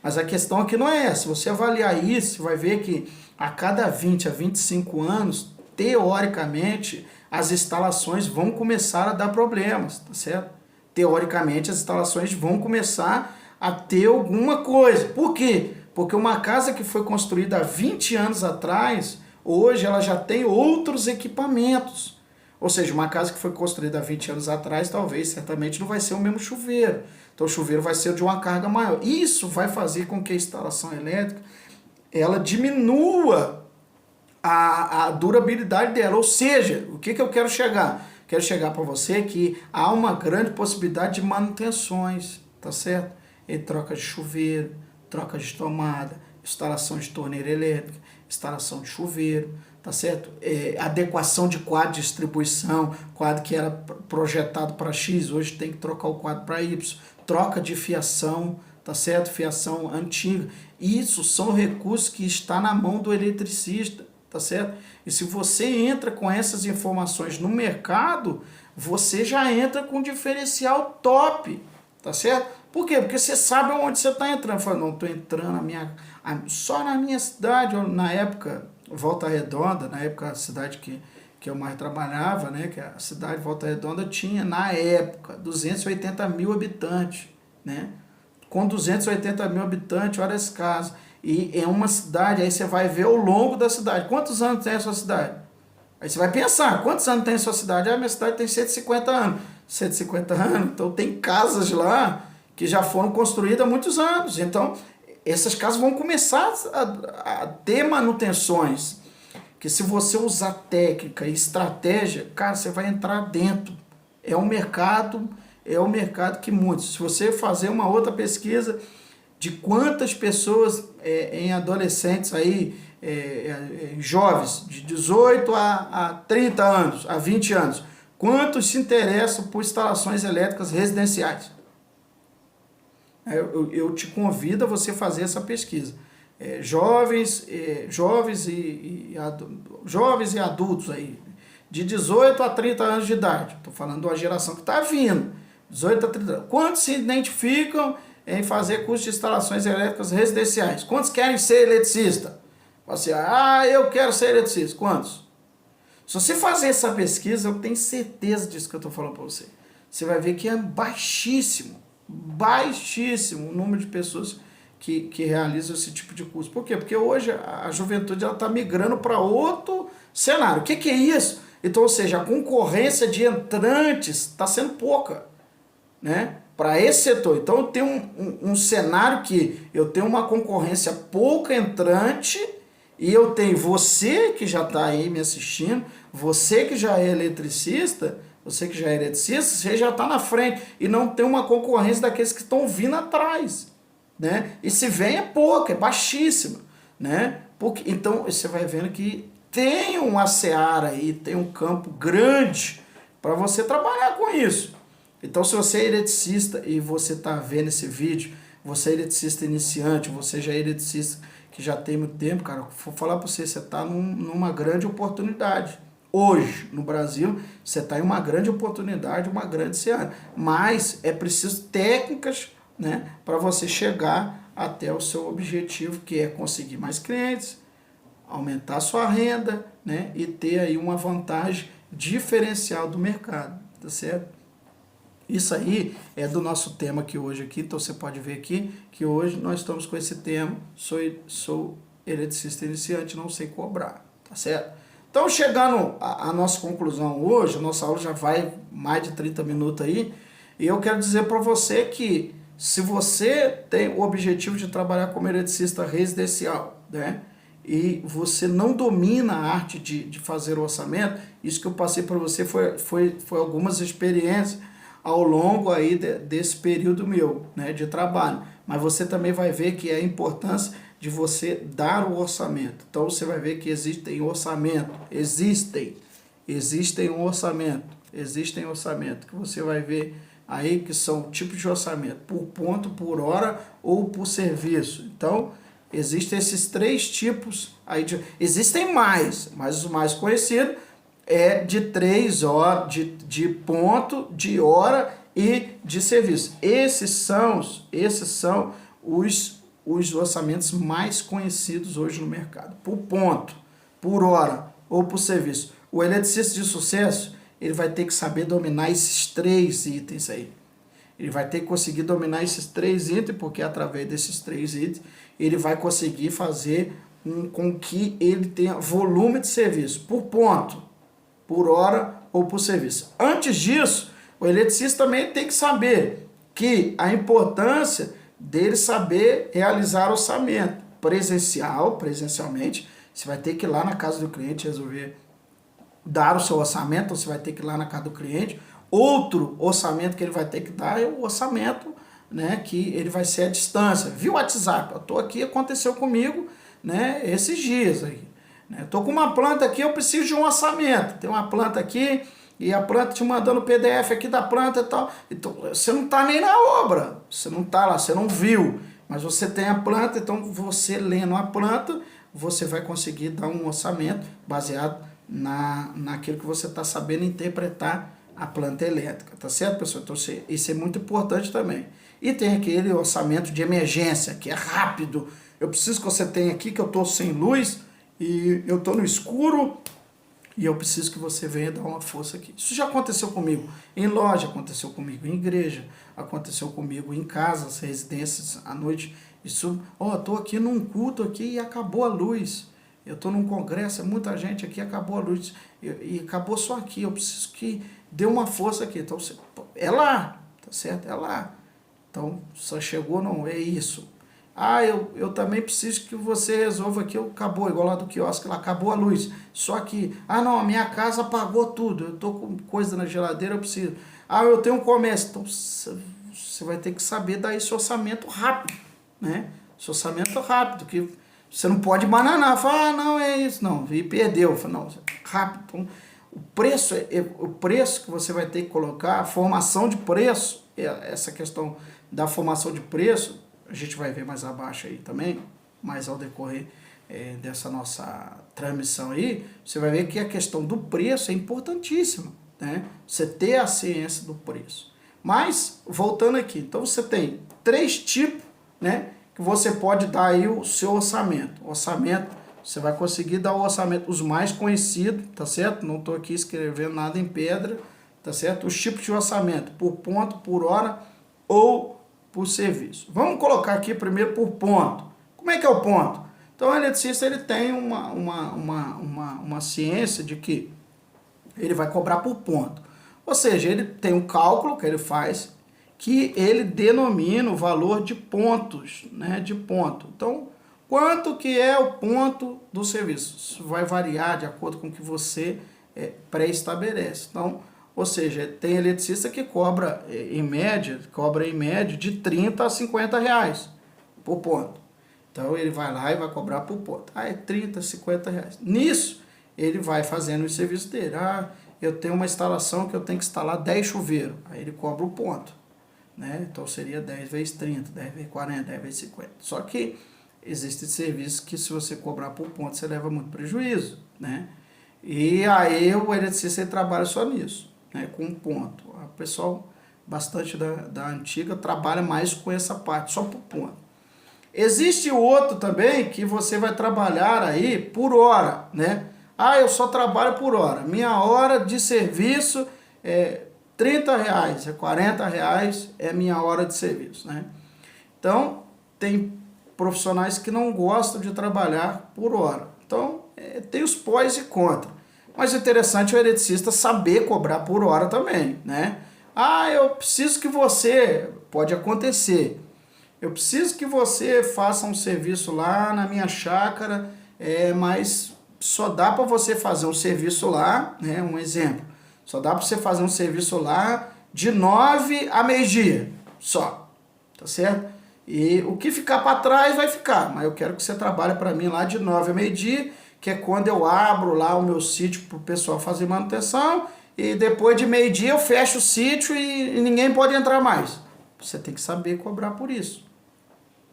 Mas a questão aqui não é essa, se você avaliar isso, você vai ver que a cada 20 a 25 anos, teoricamente, as instalações vão começar a dar problemas, tá certo? Teoricamente, as instalações vão começar a ter alguma coisa. Por quê? Porque uma casa que foi construída há 20 anos atrás, hoje ela já tem outros equipamentos. Ou seja, uma casa que foi construída há 20 anos atrás, talvez, certamente, não vai ser o mesmo chuveiro. Então, o chuveiro vai ser de uma carga maior. Isso vai fazer com que a instalação elétrica ela diminua a durabilidade dela. Ou seja, o que eu quero chegar? Quero chegar para você que há uma grande possibilidade de manutenções, tá certo? E troca de chuveiro, troca de tomada, instalação de torneira elétrica, instalação de chuveiro, tá certo? Adequação de quadro de distribuição, quadro que era projetado para X, hoje tem que trocar o quadro para Y, troca de fiação, tá certo? Fiação antiga. Isso são recursos que está na mão do eletricista, tá certo? E se você entra com essas informações no mercado, você já entra com um diferencial top, tá certo? Por quê? Porque você sabe onde você está entrando. Fala, não, estou entrando só na minha cidade, na época, Volta Redonda, na época a cidade que eu mais trabalhava, né, que a cidade de Volta Redonda tinha, na época, 280 mil habitantes, né? Com 280 mil habitantes, olha esse caso. E é uma cidade, aí você vai ver ao longo da cidade. Quantos anos tem a sua cidade? Aí você vai pensar, quantos anos tem a sua cidade? Ah, minha cidade tem 150 anos. 150 anos? Então tem casas lá que já foram construídas há muitos anos. Então, essas casas vão começar a ter manutenções. Que se você usar técnica e estratégia, cara, você vai entrar dentro. É um mercado que muitos. Se você fazer uma outra pesquisa de quantas pessoas em adolescentes aí, jovens, de 18 a 30 anos, a 20 anos, quantos se interessam por instalações elétricas residenciais? Eu te convido a você fazer essa pesquisa. Jovens e adultos aí, de 18 a 30 anos de idade. Estou falando de uma geração que está vindo. 18 a 30 anos. Quantos se identificam em fazer curso de instalações elétricas residenciais? Quantos querem ser eletricista? Você, eu quero ser eletricista. Quantos? Se você fazer essa pesquisa, eu tenho certeza disso que eu estou falando para você. Você vai ver que é baixíssimo o número de pessoas que realizam esse tipo de curso. Por quê? Porque hoje a juventude está migrando para outro cenário. O que é isso? Então, ou seja, a concorrência de entrantes está sendo pouca, né? Para esse setor. Então, eu tenho um cenário que eu tenho uma concorrência pouca entrante e eu tenho você que já está aí me assistindo, você que já é eletricista, você já está na frente e não tem uma concorrência daqueles que estão vindo atrás, né? E se vem é pouca, é baixíssima, né? Porque, então, você vai vendo que tem uma seara aí, tem um campo grande para você trabalhar com isso. Então, se você é eletricista e você está vendo esse vídeo, você é eletricista iniciante, você já é eletricista que já tem muito tempo, cara, vou falar para você, você está numa grande oportunidade. Hoje, no Brasil, você está em uma grande oportunidade, uma grande seara. Mas é preciso técnicas, né, para você chegar até o seu objetivo, que é conseguir mais clientes, aumentar a sua renda, né, e ter aí uma vantagem diferencial do mercado, tá certo? Isso aí é do nosso tema aqui hoje, então você pode ver aqui que hoje nós estamos com esse tema, sou eletricista iniciante, não sei cobrar, tá certo? Então, chegando à nossa conclusão hoje, a nossa aula já vai mais de 30 minutos aí, e eu quero dizer para você que se você tem o objetivo de trabalhar como eletricista residencial, né, e você não domina a arte de fazer o orçamento, isso que eu passei para você foi algumas experiências ao longo aí desse período meu, né, de trabalho. Mas você também vai ver que é a importância de você dar o orçamento. Então você vai ver que existem orçamento, existem orçamento, que você vai ver aí que são tipos de orçamento, por ponto, por hora ou por serviço. Então, existem esses três tipos aí existem mais, mas o mais conhecido é de 3 horas, de ponto, de hora e de serviço. Esses são os orçamentos mais conhecidos hoje no mercado. Por ponto, por hora ou por serviço. O eletricista de sucesso, ele vai ter que saber dominar esses 3 itens aí. Ele vai ter que conseguir dominar esses 3 itens, porque através desses 3 itens, ele vai conseguir fazer com que ele tenha volume de serviço, por ponto, por hora ou por serviço. Antes disso, o eletricista também tem que saber que a importância dele saber realizar orçamento presencialmente, você vai ter que ir lá na casa do cliente resolver dar o seu orçamento, você vai ter que ir lá na casa do cliente. Outro orçamento que ele vai ter que dar é o orçamento, né, que ele vai ser à distância. Via WhatsApp, eu estou aqui, aconteceu comigo, né, esses dias aí. Né, estou com uma planta aqui, eu preciso de um orçamento. Tem uma planta aqui e a planta te mandando o PDF aqui da planta e tal. Então, você não está nem na obra, você não está lá, você não viu, mas você tem a planta, então você lendo a planta, você vai conseguir dar um orçamento baseado naquilo que você está sabendo interpretar a planta elétrica, tá certo, pessoal? Então, isso é muito importante também. E tem aquele orçamento de emergência, que é rápido. Eu preciso que você tenha aqui, que eu estou sem luz, e eu estou no escuro, e eu preciso que você venha dar uma força aqui. Isso já aconteceu comigo em loja, aconteceu comigo em igreja, aconteceu comigo em casas, residências, à noite. Isso, estou aqui num culto aqui e acabou a luz. Eu estou num congresso, é muita gente aqui, acabou a luz, e acabou só aqui, eu preciso que dê uma força aqui. Então, é lá, tá certo? É lá. Então, só chegou, não, é isso. Eu também preciso que você resolva aqui, acabou, igual lá do quiosque, lá acabou a luz. Só que, não, a minha casa apagou tudo, eu estou com coisa na geladeira, eu preciso. Eu tenho um comércio. Então, você vai ter que saber dar esse orçamento rápido, né? Esse orçamento rápido, que você não pode bananar, falar, não, é isso, não, e perdeu. Fala, não, rápido. Então, o preço que você vai ter que colocar, a formação de preço, essa questão da formação de preço, a gente vai ver mais abaixo aí também, mais ao decorrer dessa nossa transmissão aí, você vai ver que a questão do preço é importantíssima, né? Você ter a ciência do preço. Mas, voltando aqui, então você tem 3 tipos, né, que você pode dar aí o seu orçamento. Você vai conseguir dar o orçamento, os mais conhecidos, tá certo? Não estou aqui escrevendo nada em pedra, tá certo? Os tipos de orçamento, por ponto, por hora ou por serviço. Vamos colocar aqui primeiro por ponto. Como é que é o ponto? Então, o eletricista ele tem uma ciência de que ele vai cobrar por ponto. Ou seja, ele tem um cálculo que ele faz, que ele denomina o valor de pontos, né, de ponto. Então, quanto que é o ponto do serviço? Isso vai variar de acordo com o que você pré-estabelece. Então, ou seja, tem eletricista que cobra em média de 30 a 50 reais por ponto. Então, ele vai lá e vai cobrar por ponto. É 30, 50 reais. Nisso, ele vai fazendo o serviço dele. Eu tenho uma instalação que eu tenho que instalar 10 chuveiros. Aí ele cobra o ponto, né? Então seria 10 vezes 30, 10 vezes 40, 10 vezes 50. Só que existem serviços que se você cobrar por ponto, você leva muito prejuízo, né? E aí o eletricista trabalha só nisso, né? Com ponto. O pessoal bastante da antiga trabalha mais com essa parte, só por ponto. Existe o outro também que você vai trabalhar aí por hora, né? Eu só trabalho por hora. Minha hora de serviço é 30 reais, 40 reais é minha hora de serviço, né? Então, tem profissionais que não gostam de trabalhar por hora. Então, tem os pós e contra. Mas o interessante é o eletricista saber cobrar por hora também, né? Eu preciso que você... Pode acontecer. Eu preciso que você faça um serviço lá na minha chácara, mas só dá para você fazer um serviço lá, né? Um exemplo. Só dá para você fazer um serviço lá de 9 a meio-dia, só. Tá certo? E o que ficar para trás vai ficar, mas eu quero que você trabalhe para mim lá de 9 a meio-dia, que é quando eu abro lá o meu sítio para o pessoal fazer manutenção, e depois de meio-dia eu fecho o sítio e ninguém pode entrar mais. Você tem que saber cobrar por isso,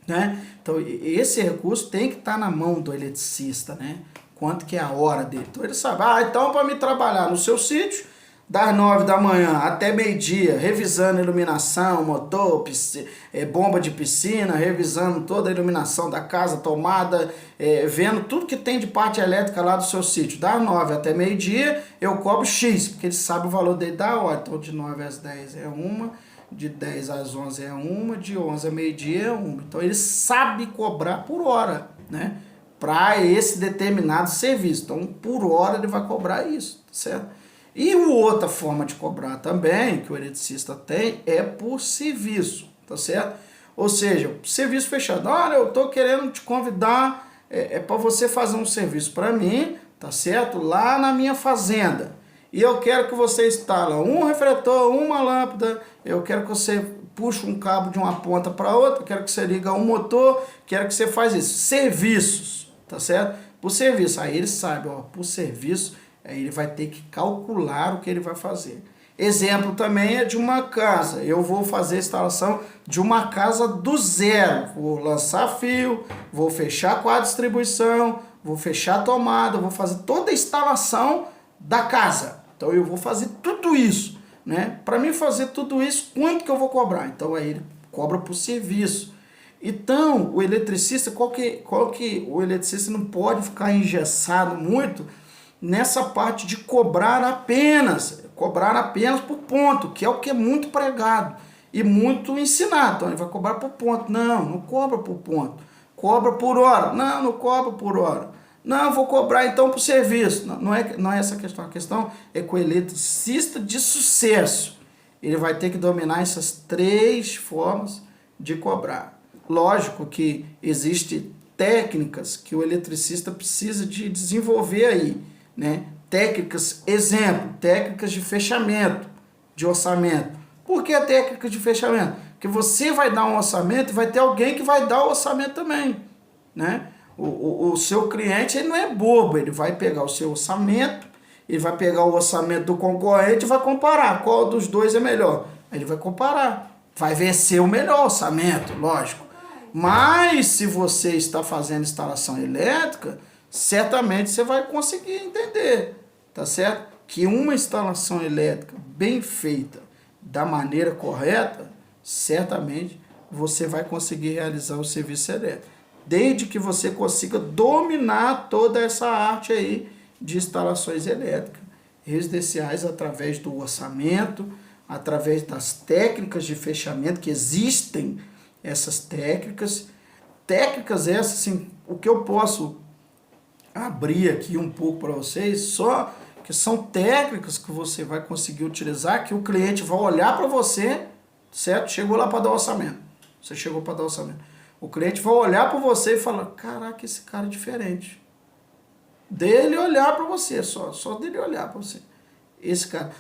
né? Então, esse recurso tem que estar na mão do eletricista, né? Quanto que é a hora dele. Então, ele sabe, então para me trabalhar no seu sítio, das 9 da manhã até meio-dia, revisando iluminação, motor, bomba de piscina, revisando toda a iluminação da casa, tomada, vendo tudo que tem de parte elétrica lá do seu sítio. Das 9 até meio-dia, eu cobro X, porque ele sabe o valor dele da hora. Então, de 9 às 10 é uma, de 10 às 11 é uma, de 11 a meio-dia é uma. Então, ele sabe cobrar por hora, né? Para esse determinado serviço. Então, por hora ele vai cobrar isso, certo? E outra forma de cobrar também, que o eletricista tem, é por serviço, tá certo? Ou seja, serviço fechado. Olha, eu tô querendo te convidar para você fazer um serviço para mim, tá certo? Lá na minha fazenda. E eu quero que você instale um refletor, uma lâmpada, eu quero que você puxe um cabo de uma ponta para outra, quero que você liga um motor, quero que você faça isso. Serviços, tá certo? Por serviço. Aí ele sabe, ó, por serviço, aí ele vai ter que calcular o que ele vai fazer. Exemplo também é de uma casa. Eu vou fazer a instalação de uma casa do zero. Vou lançar fio, vou fechar com a distribuição, vou fechar a tomada, vou fazer toda a instalação da casa. Então eu vou fazer tudo isso, né? Para mim fazer tudo isso, quanto que eu vou cobrar? Então aí ele cobra por serviço. Então o eletricista, o eletricista não pode ficar engessado muito nessa parte de cobrar apenas por ponto, que é o que é muito pregado e muito ensinado. Então ele vai cobrar por ponto. Não cobra por ponto. Cobra por hora. Não cobra por hora. Não, vou cobrar então por serviço. Não é essa a questão. A questão é que o eletricista de sucesso, ele vai ter que dominar essas 3 formas de cobrar. Lógico que existem técnicas que o eletricista precisa de desenvolver aí, né? Técnicas, exemplo, técnicas de fechamento, de orçamento. Por que a técnica de fechamento? Porque você vai dar um orçamento e vai ter alguém que vai dar o orçamento também, né? O seu cliente, ele não é bobo, ele vai pegar o seu orçamento, ele vai pegar o orçamento do concorrente e vai comparar qual dos dois é melhor. Aí ele vai comparar, vai vencer o melhor orçamento, lógico. Mas se você está fazendo instalação elétrica, certamente você vai conseguir entender, tá certo? Que uma instalação elétrica bem feita, da maneira correta, certamente você vai conseguir realizar o serviço elétrico. Desde que você consiga dominar toda essa arte aí de instalações elétricas residenciais através do orçamento, através das técnicas de fechamento, que existem essas técnicas essas, assim, o que eu posso abrir aqui um pouco para vocês, só que são técnicas que você vai conseguir utilizar, que o cliente vai olhar para você, certo? Chegou lá para dar orçamento. Você chegou para dar orçamento. O cliente vai olhar para você e falar, caraca, esse cara é diferente. Dele olhar para você, só dele olhar para você. Esse cara,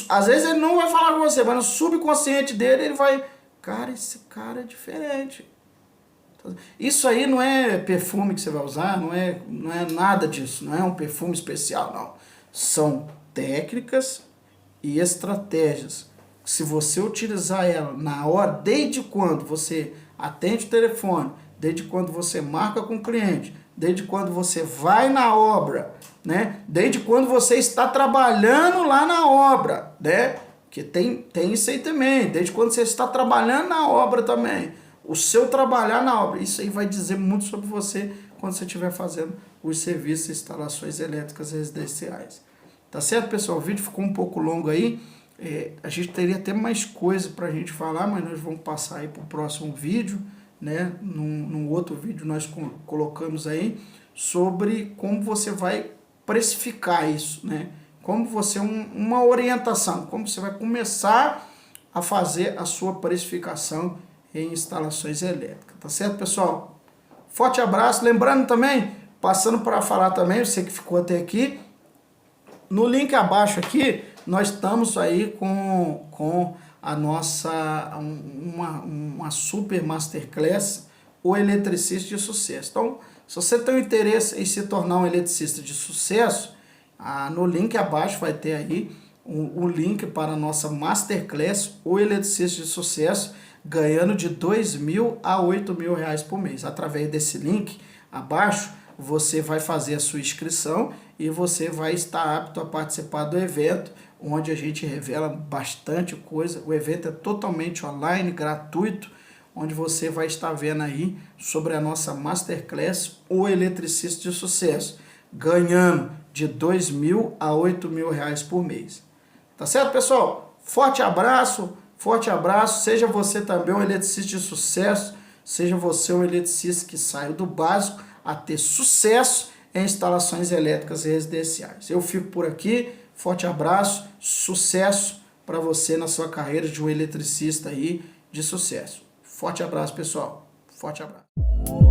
às vezes ele não vai falar com você, mas no subconsciente dele ele vai, cara, esse cara é diferente. Isso aí não é perfume que você vai usar, não é nada disso, não é um perfume especial, não. São técnicas e estratégias. Se você utilizar ela na hora, desde quando você atende o telefone, desde quando você marca com o cliente, desde quando você vai na obra, né? Desde quando você está trabalhando lá na obra, né? Que tem isso aí também, desde quando você está trabalhando na obra também. O seu trabalhar na obra, isso aí vai dizer muito sobre você quando você estiver fazendo os serviços e instalações elétricas residenciais. Tá certo, pessoal? O vídeo ficou um pouco longo aí. A gente teria até mais coisa para a gente falar, mas nós vamos passar aí para o próximo vídeo, né? Num outro vídeo nós colocamos aí sobre como você vai precificar isso, né? Como você, uma orientação, como você vai começar a fazer a sua precificação em instalações elétricas, tá certo, pessoal? Forte abraço, lembrando também, passando para falar também, você que ficou até aqui, no link abaixo aqui, nós estamos aí com a nossa, uma super masterclass, o eletricista de sucesso. Então, se você tem um interesse em se tornar um eletricista de sucesso, no link abaixo vai ter aí um link para a nossa masterclass, o eletricista de sucesso, ganhando de R$2.000 a R$8.000 por mês. Através desse link abaixo, você vai fazer a sua inscrição e você vai estar apto a participar do evento, onde a gente revela bastante coisa. O evento é totalmente online, gratuito, onde você vai estar vendo aí sobre a nossa Masterclass, o Eletricista de Sucesso, ganhando de R$2.000 a R$8.000 por mês. Tá certo, pessoal? Forte abraço, seja você também um eletricista de sucesso, seja você um eletricista que saiu do básico a ter sucesso em instalações elétricas residenciais. Eu fico por aqui, forte abraço, sucesso para você na sua carreira de um eletricista aí de sucesso. Forte abraço, pessoal. Forte abraço.